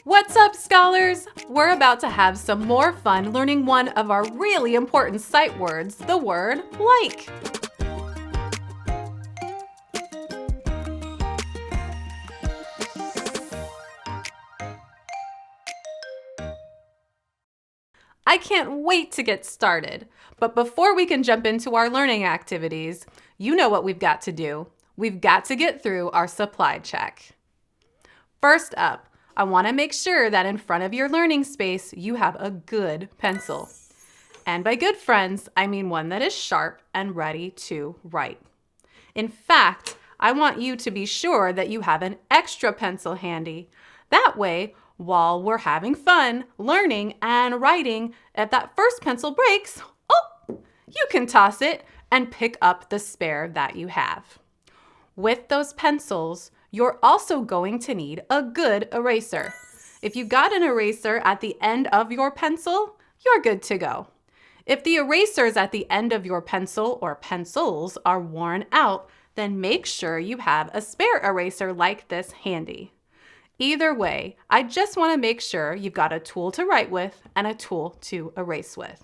What's up, scholars? We're about to have some more fun learning one of our really important sight words, the word like. I can't wait to get started. But before we can jump into our learning activities, you know what we've got to do. We've got to get through our supply check. First up, I want to make sure that in front of your learning space, you have a good pencil. And by good, friends, I mean one that is sharp and ready to write. In fact, I want you to be sure that you have an extra pencil handy. That way, while we're having fun learning and writing, if that first pencil breaks, you can toss it and pick up the spare that you have. With those pencils, you're also going to need a good eraser. If you got an eraser at the end of your pencil, you're good to go. If the erasers at the end of your pencil or pencils are worn out, then make sure you have a spare eraser like this handy. Either way, I just want to make sure you've got a tool to write with and a tool to erase with.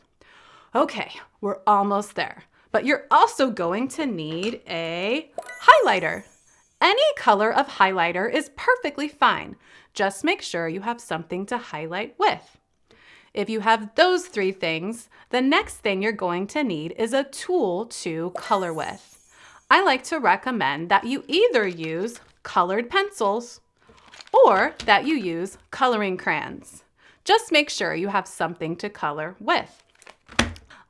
Okay, we're almost there, but you're also going to need a highlighter. Any color of highlighter is perfectly fine. Just make sure you have something to highlight with. If you have those three things, the next thing you're going to need is a tool to color with. I like to recommend that you either use colored pencils or that you use coloring crayons. Just make sure you have something to color with.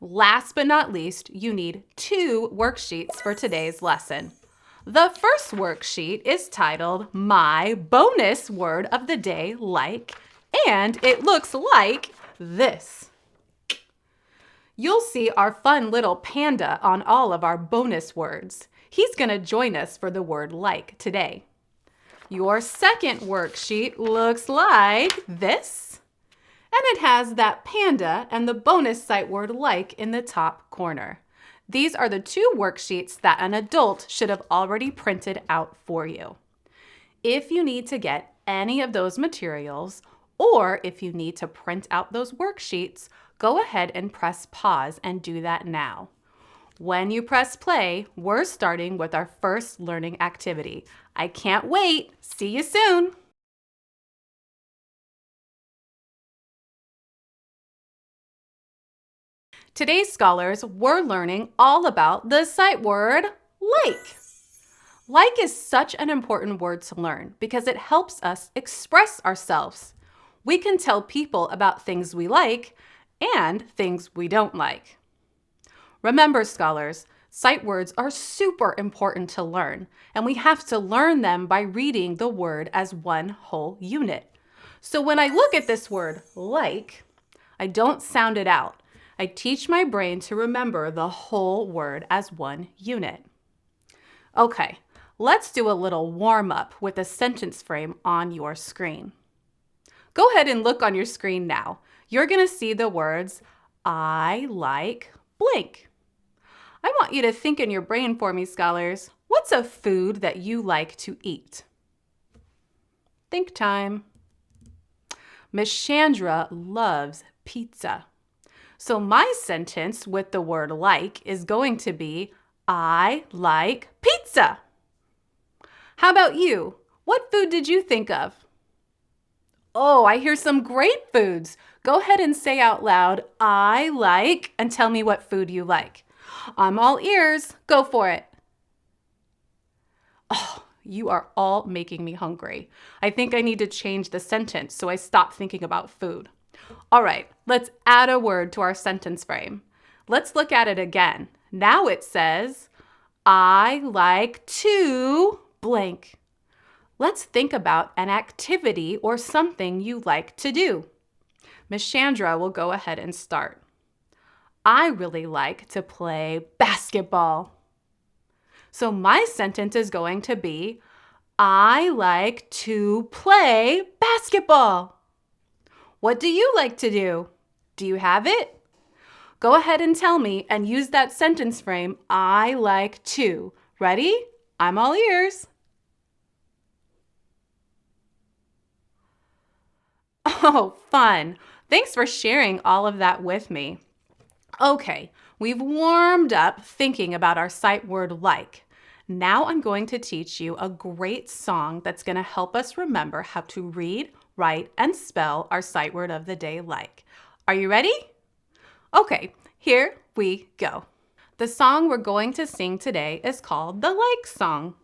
Last but not least, you need 2 worksheets for today's lesson. The first worksheet is titled My Bonus Word of the Day Like, and it looks like this. You'll see our fun little panda on all of our bonus words. He's going to join us for the word like today. Your second worksheet looks like this, and it has that panda and the bonus sight word like in the top corner. These are the 2 worksheets that an adult should have already printed out for you. If you need to get any of those materials, or if you need to print out those worksheets, go ahead and press pause and do that now. When you press play, we're starting with our first learning activity. I can't wait. See you soon. Today's scholars, we're learning all about the sight word like. Like is such an important word to learn because it helps us express ourselves. We can tell people about things we like and things we don't like. Remember, scholars, sight words are super important to learn, and we have to learn them by reading the word as one whole unit. So when I look at this word like, I don't sound it out. I teach my brain to remember the whole word as one unit. Okay, let's do a little warm-up with a sentence frame on your screen. Go ahead and look on your screen now. You're going to see the words, I like blank. I want you to think in your brain for me, scholars. What's a food that you like to eat? Think time. Miss Chandra loves pizza. So my sentence with the word like is going to be, I like pizza. How about you? What food did you think of? Oh, I hear some great foods. Go ahead and say out loud, I like, and tell me what food you like. I'm all ears. Go for it. Oh, you are all making me hungry. I think I need to change the sentence so I stop thinking about food. All right, let's add a word to our sentence frame. Let's look at it again. Now it says, I like to blank. Let's think about an activity or something you like to do. Miss Chandra will go ahead and start. I really like to play basketball. So my sentence is going to be, I like to play basketball. What do you like to do? Do you have it? Go ahead and tell me and use that sentence frame, I like to. Ready? I'm all ears. Oh, fun. Thanks for sharing all of that with me. Okay, we've warmed up thinking about our sight word like. Now I'm going to teach you a great song that's going to help us remember how to read, write, and spell our sight word of the day like. Are you ready? Okay, here we go. The song we're going to sing today is called the Like Song.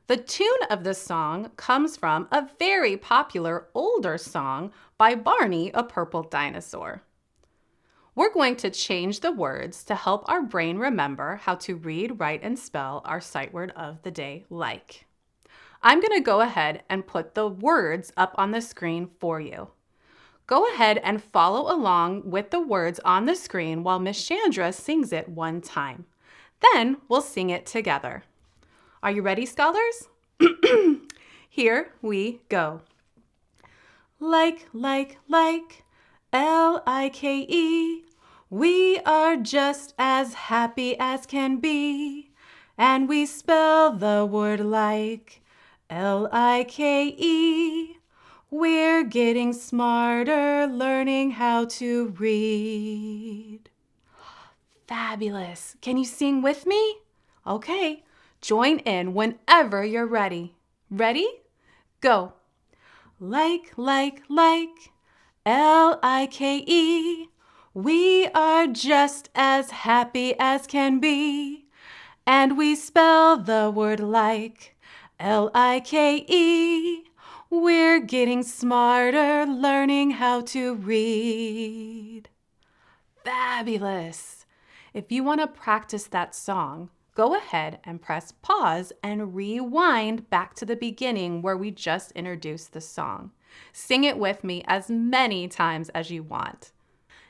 The tune of the song comes from a very popular older song by Barney, a Purple Dinosaur. We're going to change the words to help our brain remember how to read, write, and spell our sight word of the day like. I'm going to go ahead and put the words up on the screen for you. Go ahead and follow along with the words on the screen while Miss Chandra sings it one time. Then we'll sing it together. Are you ready, scholars? Here we go. Like, L-I-K-E. We are just as happy as can be. And we spell the word like, L-I-K-E. We're getting smarter, learning how to read. Fabulous. Can you sing with me? Okay, join in whenever you're ready. Ready? Go. Like, L-I-K-E. We are just as happy as can be. And we spell the word like, L-I-K-E. We're getting smarter, learning how to read. Fabulous! If you want to practice that song, go ahead and press pause and rewind back to the beginning where we just introduced the song. Sing it with me as many times as you want.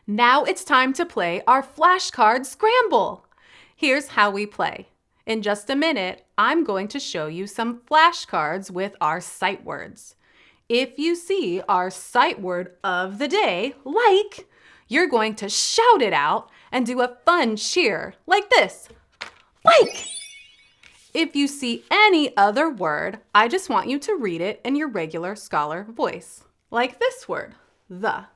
Now it's time to play our flashcard scramble. Here's how we play. In just a minute, I'm going to show you some flashcards with our sight words. If you see our sight word of the day, like, you're going to shout it out and do a fun cheer like this, like. If you see any other word, I just want you to read it in your regular scholar voice, like this word, the.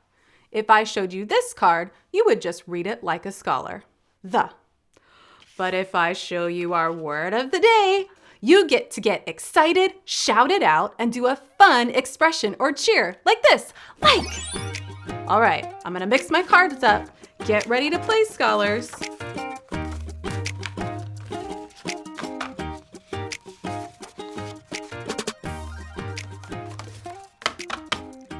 If I showed you this card, you would just read it like a scholar, the. But if I show you our word of the day, you get to get excited, shout it out, and do a fun expression or cheer like this, like. All right, I'm gonna mix my cards up. Get ready to play, scholars.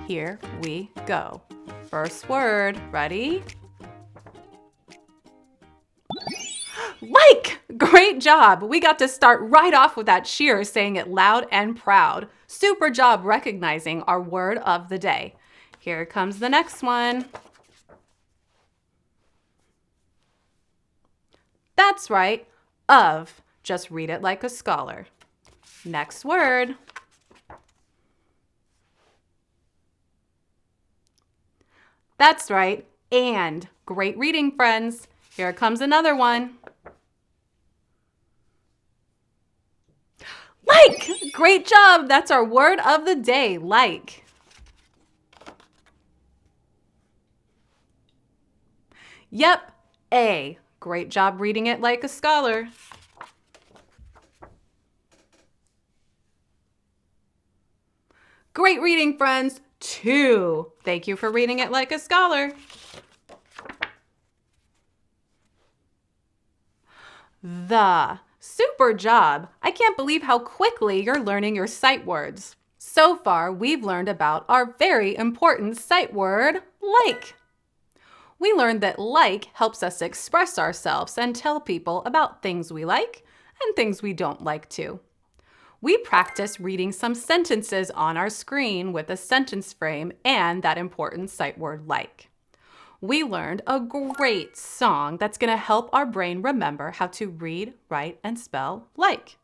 Here we go. First word, ready? Like! Great job! We got to start right off with that cheer, saying it loud and proud. Super job recognizing our word of the day. Here comes the next one. That's right, of. Just read it like a scholar. Next word. That's right, and. Great reading, friends. Here comes another one. Like! Great job! That's our word of the day, like. Yep, A. Great job reading it like a scholar. Great reading, friends. 2. Thank you for reading it like a scholar. The. Super job. I can't believe how quickly you're learning your sight words. So far, we've learned about our very important sight word, like. We learned that like helps us express ourselves and tell people about things we like and things we don't like too. We practiced reading some sentences on our screen with a sentence frame and that important sight word like. We learned a great song that's going to help our brain remember how to read, write, and spell like.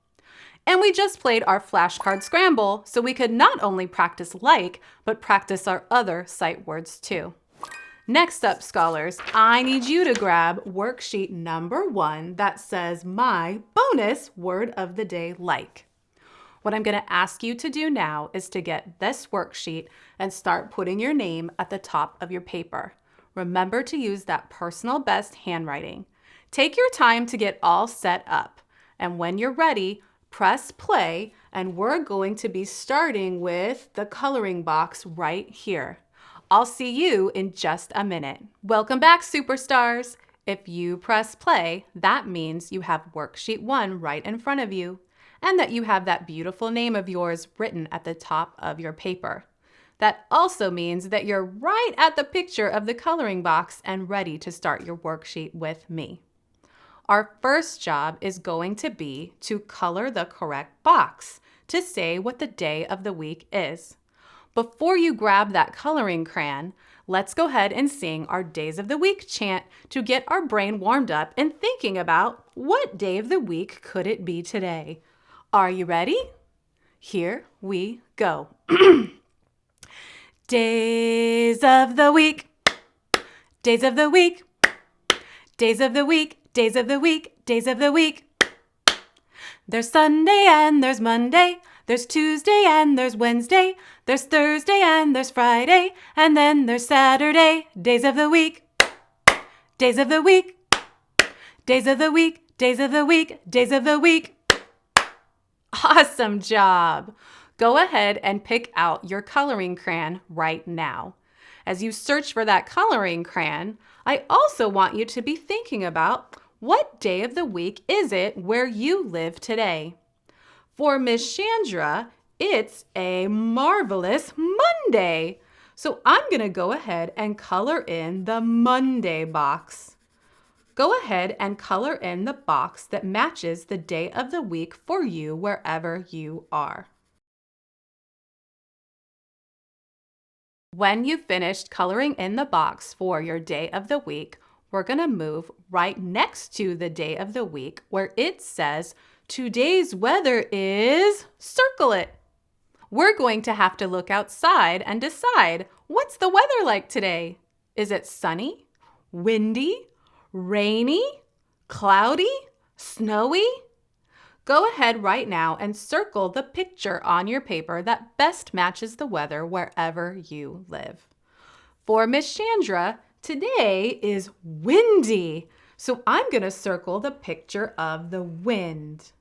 And we just played our flashcard scramble so we could not only practice like, but practice our other sight words too. Next up, scholars, I need you to grab worksheet number 1 that says my bonus word of the day like. What I'm going to ask you to do now is to get this worksheet and start putting your name at the top of your paper. Remember to use that personal best handwriting. Take your time to get all set up. And when you're ready, press play, and we're going to be starting with the coloring box right here. I'll see you in just a minute. Welcome back, superstars. If you press play, that means you have worksheet 1 right in front of you, and that you have that beautiful name of yours written at the top of your paper. That also means that you're right at the picture of the coloring box and ready to start your worksheet with me. Our first job is going to be to color the correct box to say what the day of the week is. Before you grab that coloring crayon, let's go ahead and sing our Days of the Week chant to get our brain warmed up and thinking about what day of the week could it be today. Are you ready? Here we go. Days of the week, days of the week, days of the week, days of the week, days of the week. There's Sunday and there's Monday, there's Tuesday and there's Wednesday, there's Thursday and there's Friday, and then there's Saturday. Days of the week, days of the week, days of the week, days of the week, days of the week. Awesome job! Go ahead and pick out your coloring crayon right now. As you search for that coloring crayon, I also want you to be thinking about what day of the week is it where you live today. For Miss Chandra, it's a marvelous Monday. So I'm going to go ahead and color in the Monday box. Go ahead and color in the box that matches the day of the week for you wherever you are. When you've finished coloring in the box for your day of the week, we're going to move right next to the day of the week where it says today's weather is, circle it. We're going to have to look outside and decide what's the weather like today. Is it sunny, windy, rainy, cloudy, snowy? Go ahead right now and circle the picture on your paper that best matches the weather wherever you live. For Miss Chandra, today is windy, so I'm going to circle the picture of the wind.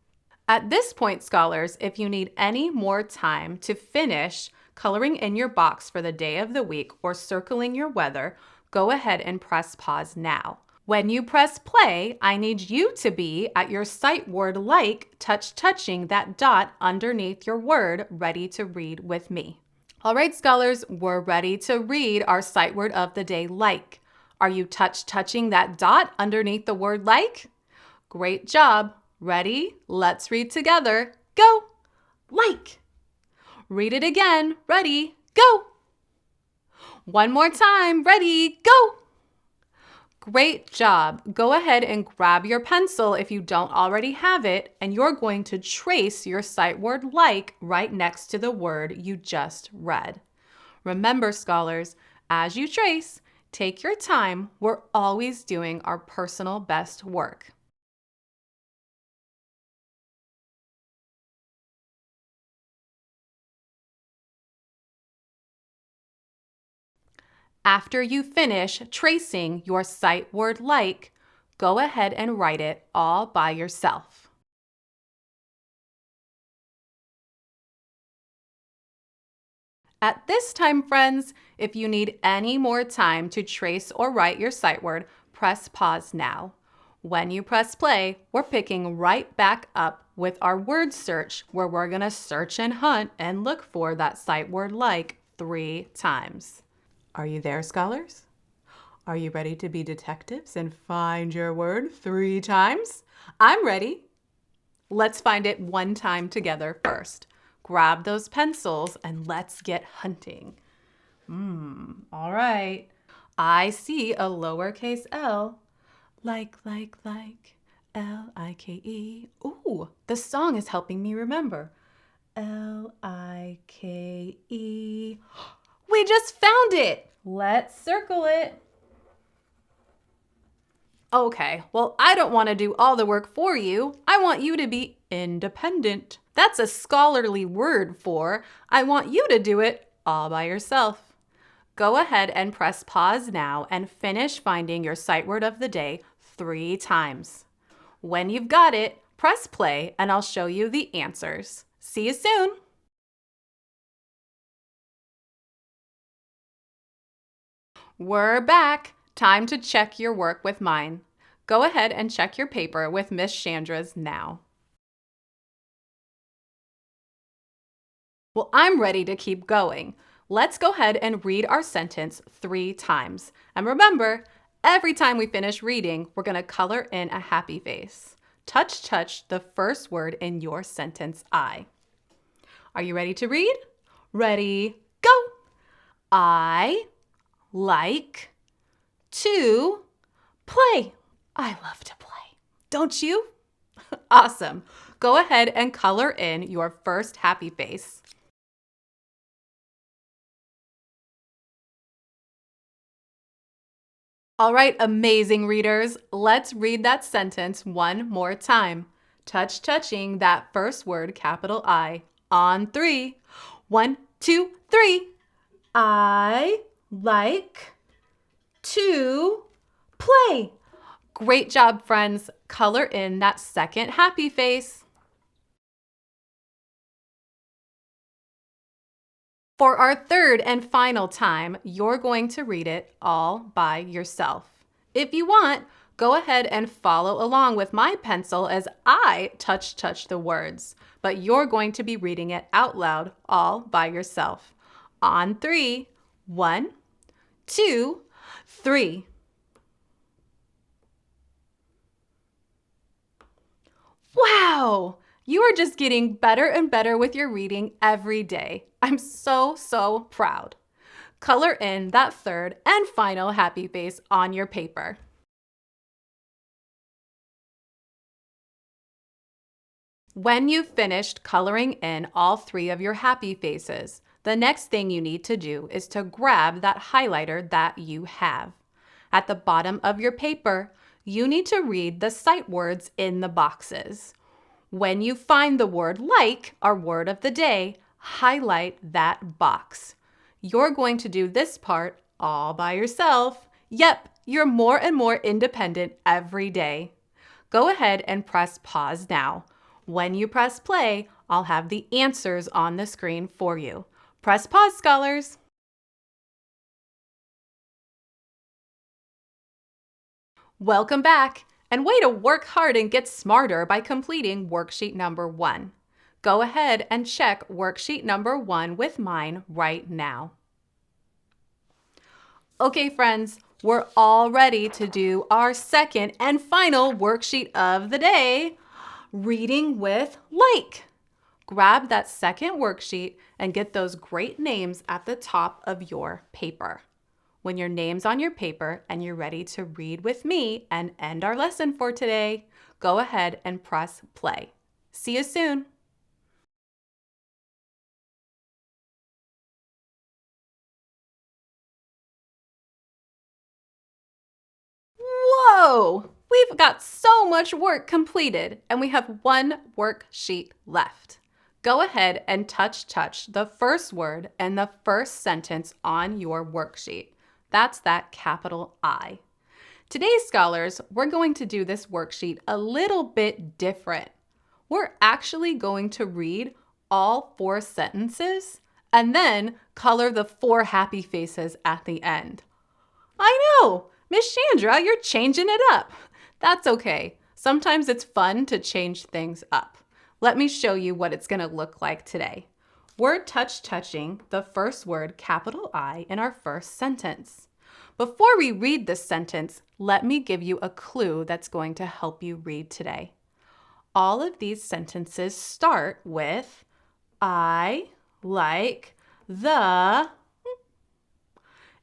At this point, scholars, if you need any more time to finish coloring in your box for the day of the week or circling your weather, go ahead and press pause now. When you press play, I need you to be at your sight word like touching that dot underneath your word, ready to read with me. All right, scholars, we're ready to read our sight word of the day, like. Are you touching that dot underneath the word like? Great job. Ready? Let's read together. Go. Like. Read it again. Ready? Go. One more time. Ready? Go. Great job. Go ahead and grab your pencil if you don't already have it, and you're going to trace your sight word like right next to the word you just read. Remember, scholars, as you trace, take your time. We're always doing our personal best work. After you finish tracing your sight word like, go ahead and write it all by yourself. At this time, friends, if you need any more time to trace or write your sight word, press pause now. When you press play, we're picking right back up with our word search, where we're going to search and hunt and look for that sight word like 3 times. Are you there, scholars? Are you ready to be detectives and find your word 3 times? I'm ready. Let's find it one time together first. Grab those pencils and let's get hunting. All right. I see a lowercase l. Like, L-I-K-E. Ooh, the song is helping me remember. L-I-K-E. We just found it. Let's circle it. Okay, well, I don't want to do all the work for you. I want you to be independent. That's a scholarly word for I want you to do it all by yourself. Go ahead and press pause now and finish finding your sight word of the day 3 times. When you've got it, press play and I'll show you the answers. See you soon! We're back. Time to check your work with mine. Go ahead and check your paper with Miss Chandra's now. Well, I'm ready to keep going. Let's go ahead and read our sentence 3 times. And remember, every time we finish reading, we're going to color in a happy face. Touch the first word in your sentence I. Are you ready to read? Ready, go! I like to play. I love to play. Don't you? Awesome. Go ahead and color in your first happy face. All right, amazing readers. Let's read that sentence one more time. Touching that first word, capital I, on 3. 1, 2, 3. I like to play. Great job, friends. Color in that second happy face. For our third and final time, you're going to read it all by yourself. If you want, go ahead and follow along with my pencil as I touch the words, but you're going to be reading it out loud all by yourself. On 3, 1, 2, 3. Wow! You are just getting better and better with your reading every day. I'm so proud. Color in that third and final happy face on your paper. When you've finished coloring in all 3 of your happy faces, the next thing you need to do is to grab that highlighter that you have. At the bottom of your paper, you need to read the sight words in the boxes. When you find the word like, our word of the day, highlight that box. You're going to do this part all by yourself. Yep, you're more and more independent every day. Go ahead and press pause now. When you press play, I'll have the answers on the screen for you. Press pause, scholars. Welcome back, and way to work hard and get smarter by completing worksheet number 1. Go ahead and check worksheet number 1 with mine right now. Okay, friends, we're all ready to do our second and final worksheet of the day, reading with like. Grab that second worksheet and get those great names at the top of your paper. When your name's on your paper and you're ready to read with me and end our lesson for today, go ahead and press play. See you soon. Whoa! We've got so much work completed and we have one worksheet left. Go ahead and touch the first word and the first sentence on your worksheet. That's that capital I. Today, scholars, we're going to do this worksheet a little bit different. We're actually going to read all 4 sentences and then color the 4 happy faces at the end. I know! Miss Chandra, you're changing it up. That's okay. Sometimes it's fun to change things up. Let me show you what it's going to look like today. We're touching the first word, capital I, in our first sentence. Before we read this sentence, let me give you a clue that's going to help you read today. All of these sentences start with I like the,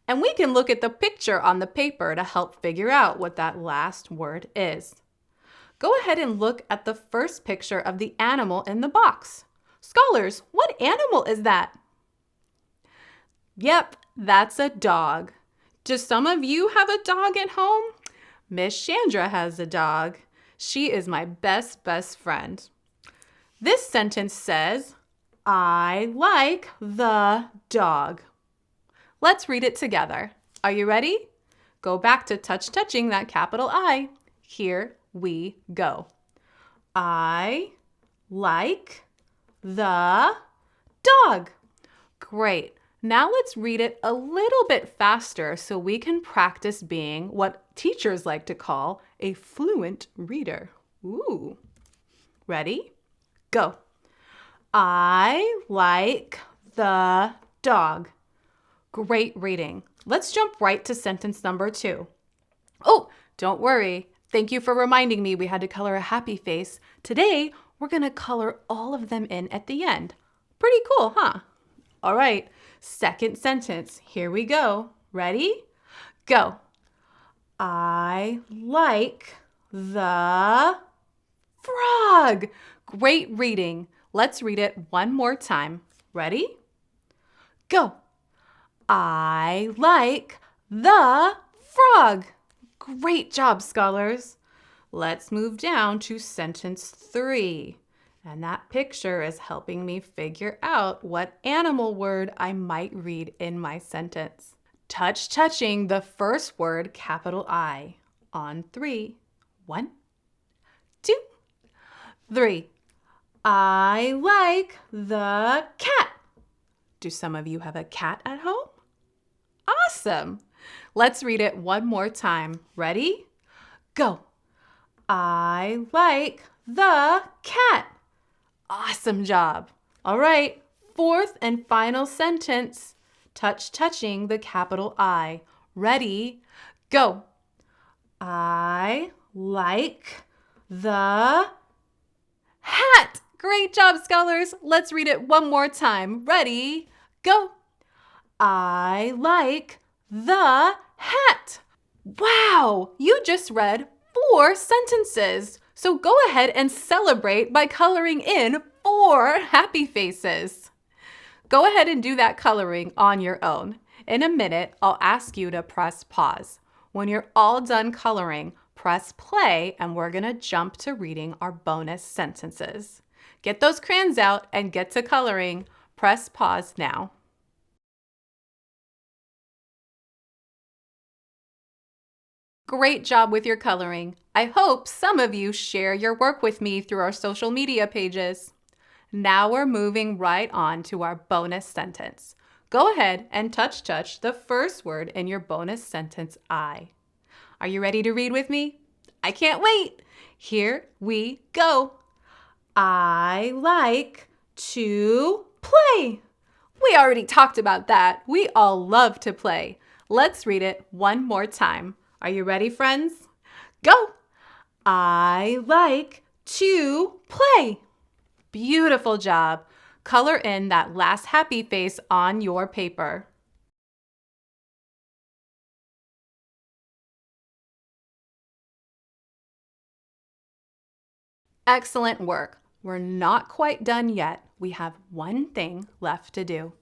and we can look at the picture on the paper to help figure out what that last word is. Go ahead and look at the first picture of the animal in the box. Scholars, what animal is that? Yep, that's a dog. Do some of you have a dog at home? Miss Chandra has a dog. She is my best friend. This sentence says, I like the dog. Let's read it together. Are you ready? Go back to touching that capital I. Here we go. I like the dog. Great. Now let's read it a little bit faster so we can practice being what teachers like to call a fluent reader. Ooh. Ready? Go. I like the dog. Great reading. Let's jump right to sentence number 2. Oh, don't worry. Thank you for reminding me we had to color a happy face. Today, we're going to color all of them in at the end. Pretty cool, huh? All right, second sentence. Here we go. Ready? Go. I like the frog. Great reading. Let's read it one more time. Ready? Go. I like the frog. Great job, scholars. Let's move down to sentence 3. And that picture is helping me figure out what animal word I might read in my sentence. Touching the first word, capital I, on 3. 1, 2, 3. I like the cat. Do some of you have a cat at home? Awesome. Let's read it one more time. Ready? Go. I like the cat. Awesome job. All right, fourth and final sentence. Touching the capital I. Ready? Go. I like the hat. Great job, scholars. Let's read it one more time. Ready? Go. I like the hat. Wow, you just read 4 sentences. So go ahead and celebrate by coloring in 4 happy faces. Go ahead and do that coloring on your own. In a minute, I'll ask you to press pause. When you're all done coloring, press play and we're going to jump to reading our bonus sentences. Get those crayons out and get to coloring. Press pause now. Great job with your coloring. I hope some of you share your work with me through our social media pages. Now we're moving right on to our bonus sentence. Go ahead and touch the first word in your bonus sentence, I. Are you ready to read with me? I can't wait. Here we go. I like to play. We already talked about that. We all love to play. Let's read it one more time. Are you ready, friends? Go. I like to play. Beautiful job. Color in that last happy face on your paper. Excellent work. We're not quite done yet. We have one thing left to do.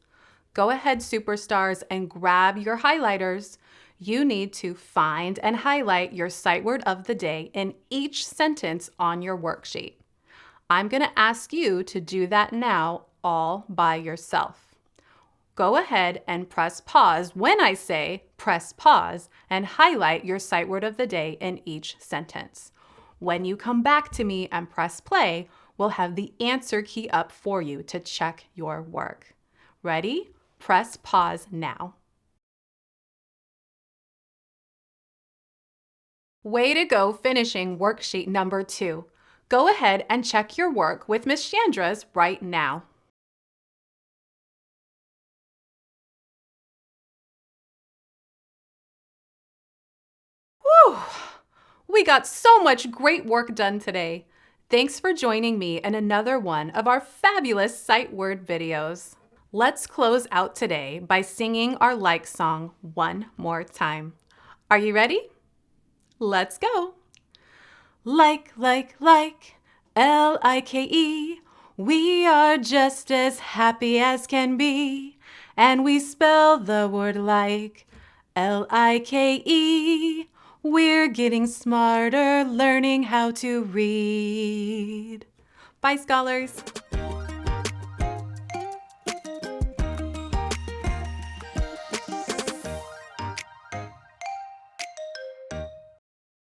Go ahead, superstars, and grab your highlighters. You need to find and highlight your sight word of the day in each sentence on your worksheet. I'm going to ask you to do that now all by yourself. Go ahead and press pause when I say press pause and highlight your sight word of the day in each sentence. When you come back to me and press play, we'll have the answer key up for you to check your work. Ready? Press pause now. Way to go finishing worksheet number 2. Go ahead and check your work with Miss Chandra's right now. Whew! We got so much great work done today. Thanks for joining me in another one of our fabulous sight word videos. Let's close out today by singing our like song one more time. Are you ready? Let's go. Like, L-I-K-E. We are just as happy as can be. And we spell the word like, L-I-K-E. We're getting smarter, learning how to read. Bye, scholars.